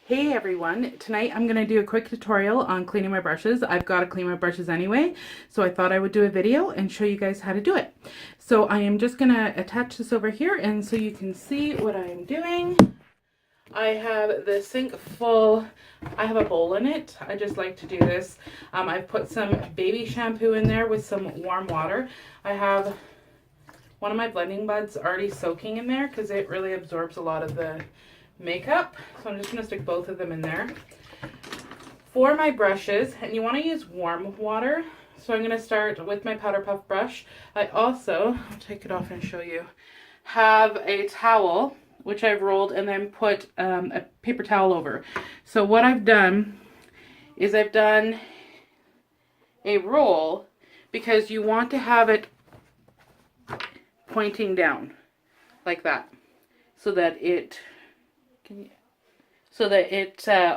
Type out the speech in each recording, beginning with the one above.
Hey everyone, tonight I'm going to do a quick tutorial on cleaning my brushes. I've got to clean my brushes anyway, so I thought I would do a video and show you guys how to do it. So I am just going to attach this over here and so you can see what I'm doing. I have the sink full. I have a bowl in it. I just like to do this. I've put some baby shampoo in there with some warm water. I have one of my blending buds already soaking in there because it really absorbs a lot of the makeup. So I'm just going to stick both of them in there. For my brushes, and you want to use warm water, so I'm going to start with my powder puff brush. I also, I'll take it off and show you, have a towel which I've rolled and then put a paper towel over. So what I've done is I've done a roll because you want to have it pointing down like that so that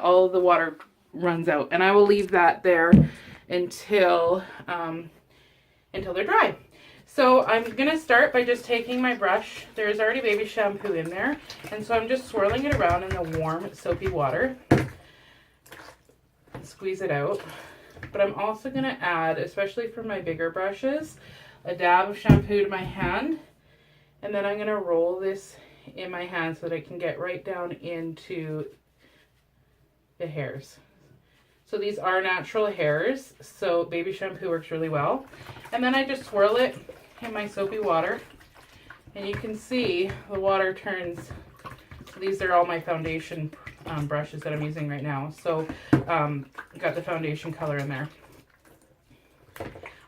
all of the water runs out, and I will leave that there until they're dry. So I'm gonna start by just taking my brush. There's already baby shampoo in there, and so I'm just swirling it around in the warm soapy water. Squeeze it out. But I'm also gonna add, especially for my bigger brushes, a dab of shampoo to my hand, and then I'm gonna roll this in my hand so that I can get right down into the hairs. So these are natural hairs, so baby shampoo works really well. And then I just swirl it in my soapy water, and you can see the water turns. So these are all my foundation brushes that I'm using right now. So got the foundation color in there.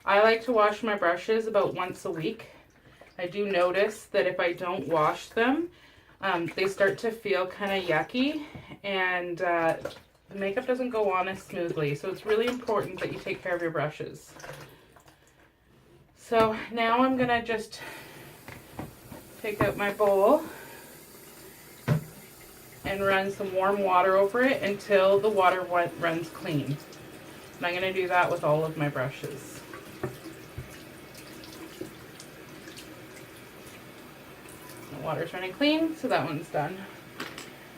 I like to wash my brushes about once a week. I do notice that if I don't wash them, they start to feel kind of yucky, and the makeup doesn't go on as smoothly. So it's really important that you take care of your brushes. So now I'm gonna just take out my bowl and run some warm water over it until the water runs clean. And I'm gonna do that with all of my brushes. The water's running clean, so that one's done.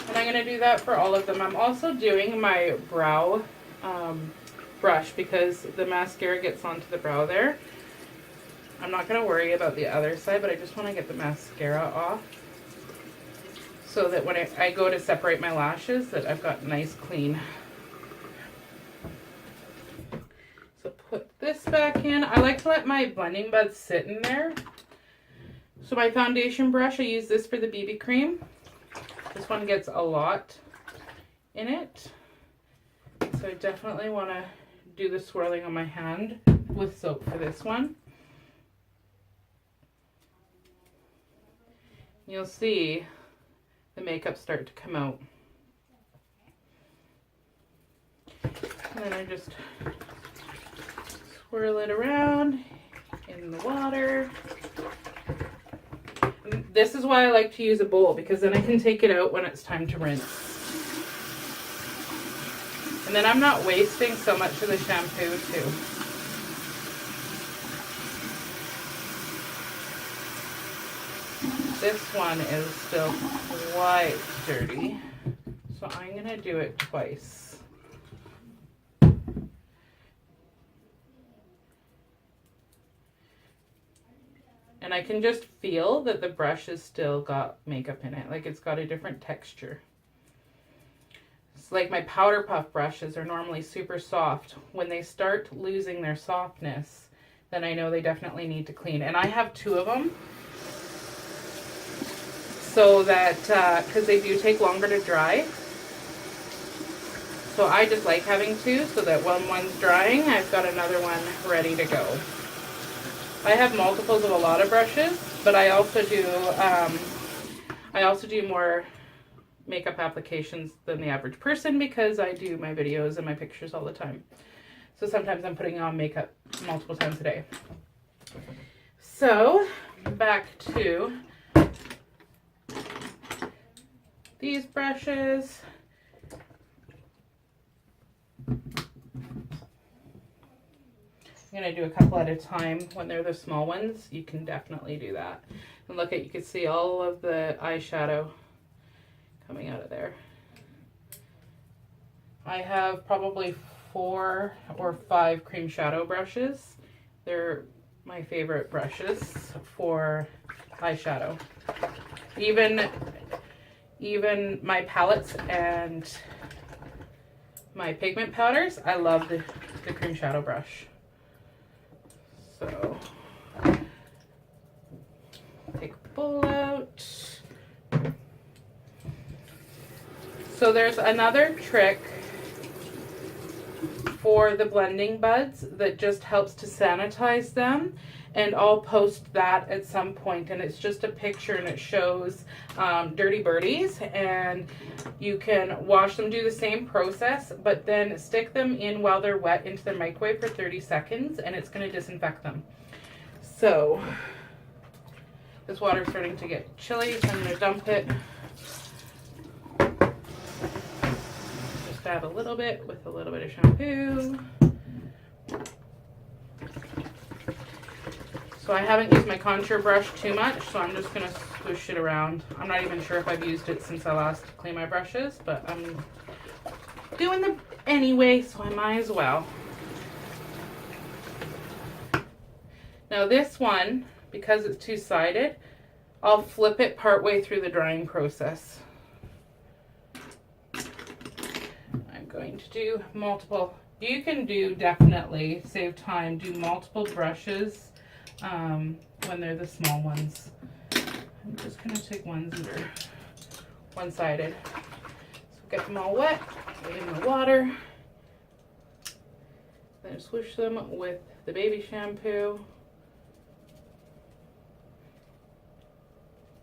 And I'm going to do that for all of them. I'm also doing my brow brush because the mascara gets onto the brow there. I'm not going to worry about the other side, but I just want to get the mascara off so that when I go to separate my lashes, that I've got nice clean. So put this back in. I like to let my blending buds sit in there. So my foundation brush, I use this for the BB cream. This one gets a lot in it, so I definitely want to do the swirling on my hand with soap for this one. You'll see the makeup start to come out. And then I just swirl it around in the water. This is why I like to use a bowl, because then I can take it out when it's time to rinse. And then I'm not wasting so much of the shampoo too. This one is still quite dirty, so I'm going to do it twice. And I can just feel that the brush has still got makeup in it. Like it's got a different texture. It's like my powder puff brushes are normally super soft. When they start losing their softness, then I know they definitely need to clean. And I have two of them. So that, because they do take longer to dry. So I just like having two so that when one's drying, I've got another one ready to go. I have multiples of a lot of brushes, but I also do more makeup applications than the average person because I do my videos and my pictures all the time. So sometimes I'm putting on makeup multiple times a day. So back to these brushes. I'm going to do a couple at a time. When they're the small ones, you can definitely do that. And look, you can see all of the eyeshadow coming out of there. I have probably 4 or 5 cream shadow brushes. They're my favorite brushes for eyeshadow. Even my palettes and my pigment powders, I love the cream shadow brush. So take a bowl out. So there's another trick for the blending buds that just helps to sanitize them, and I'll post that at some point, and it's just a picture and it shows dirty birdies, and you can wash them, do the same process, but then stick them in while they're wet into the microwave for 30 seconds and it's going to disinfect them. So this water's starting to get chilly, so I'm going to dump it. Just add a little bit with a little bit of shampoo. So I haven't used my contour brush too much, so I'm just going to swoosh it around. I'm not even sure if I've used it since I last cleaned my brushes, but I'm doing them anyway, so I might as well. Now this one, because it's two-sided, I'll flip it partway through the drying process. I'm going to do multiple. You can do, definitely save time, do multiple brushes when they're the small ones. I'm just going to take ones that are one-sided. So get them all wet, put in the water, then swoosh them with the baby shampoo.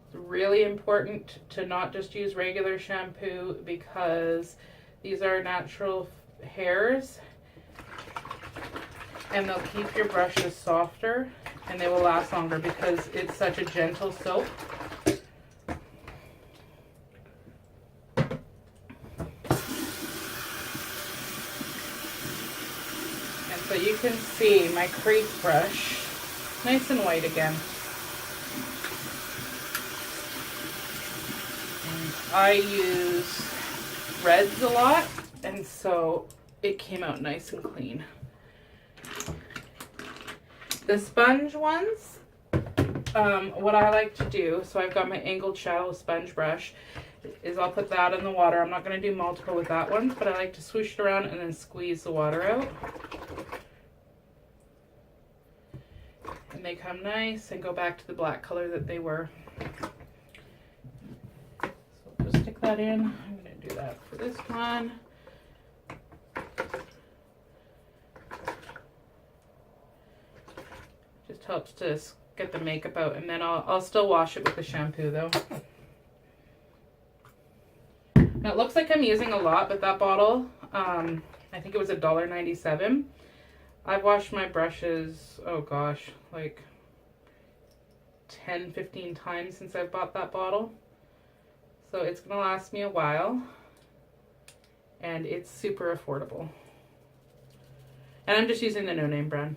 It's really important to not just use regular shampoo because these are natural hairs and they'll keep your brushes softer and they will last longer because it's such a gentle soap. And so you can see my crepe brush, nice and white again. And I use reds a lot, and so it came out nice and clean. The sponge ones, what I like to do, so I've got my angled shadow sponge brush, is I'll put that in the water. I'm not going to do multiple with that one, but I like to swoosh it around and then squeeze the water out. And they come nice and go back to the black color that they were. So I'll just stick that in. I'm going to do that for this one. Just helps to get the makeup out, and then I'll still wash it with the shampoo though. Now it looks like I'm using a lot, but that bottle, I think it was $1.97. I've washed my brushes, oh gosh, like 10-15 times since I bought that bottle. So it's gonna last me a while, and it's super affordable. And I'm just using the No Name brand.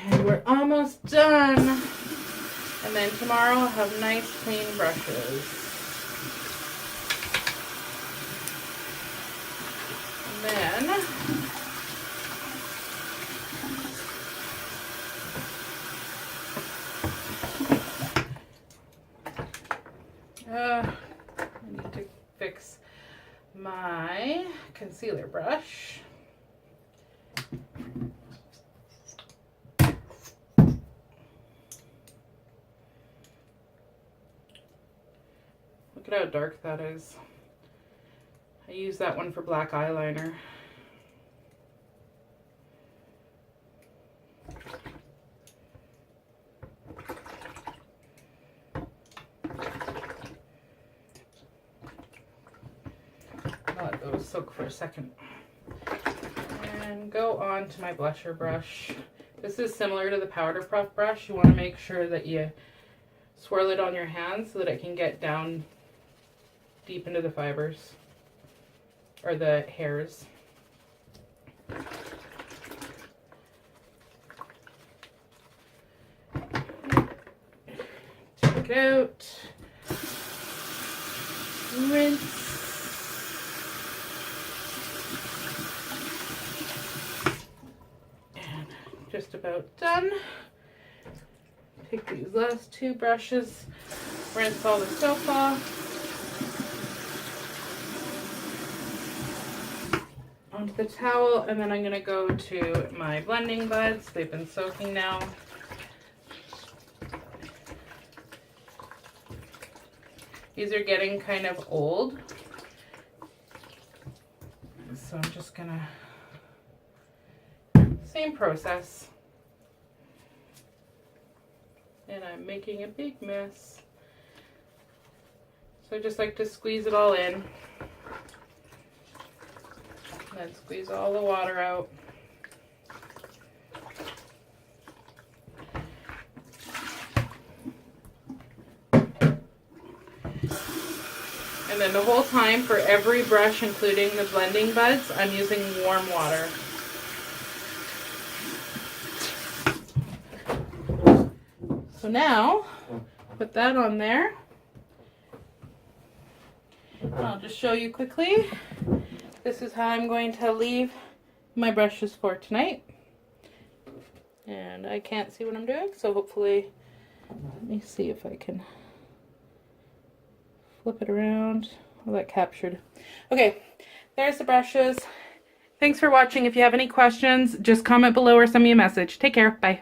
And we're almost done. And then tomorrow I'll have nice clean brushes. And then I need to fix my concealer brush. Look at how dark that is. I use that one for black eyeliner. I'll let those soak for a second. And go on to my blusher brush. This is similar to the powder puff brush. You want to make sure that you swirl it on your hands so that it can get down deep into the fibers or the hairs. take it out, rinse. And just about done. Take these last two brushes, rinse all the soap off. Onto the towel, and then I'm going to go to my blending buds. They've been soaking now. These are getting kind of old, so I'm just going to, same process. And I'm making a big mess. So I just like to squeeze it all in. And then squeeze all the water out. And then the whole time, for every brush, including the blending buds, I'm using warm water. So now, put that on there. I'll just show you quickly. This is how I'm going to leave my brushes for tonight. And I can't see what I'm doing, so hopefully, let me see if I can flip it around. Oh, that captured. Okay, there's the brushes. Thanks for watching. If you have any questions, just comment below or send me a message. Take care. Bye.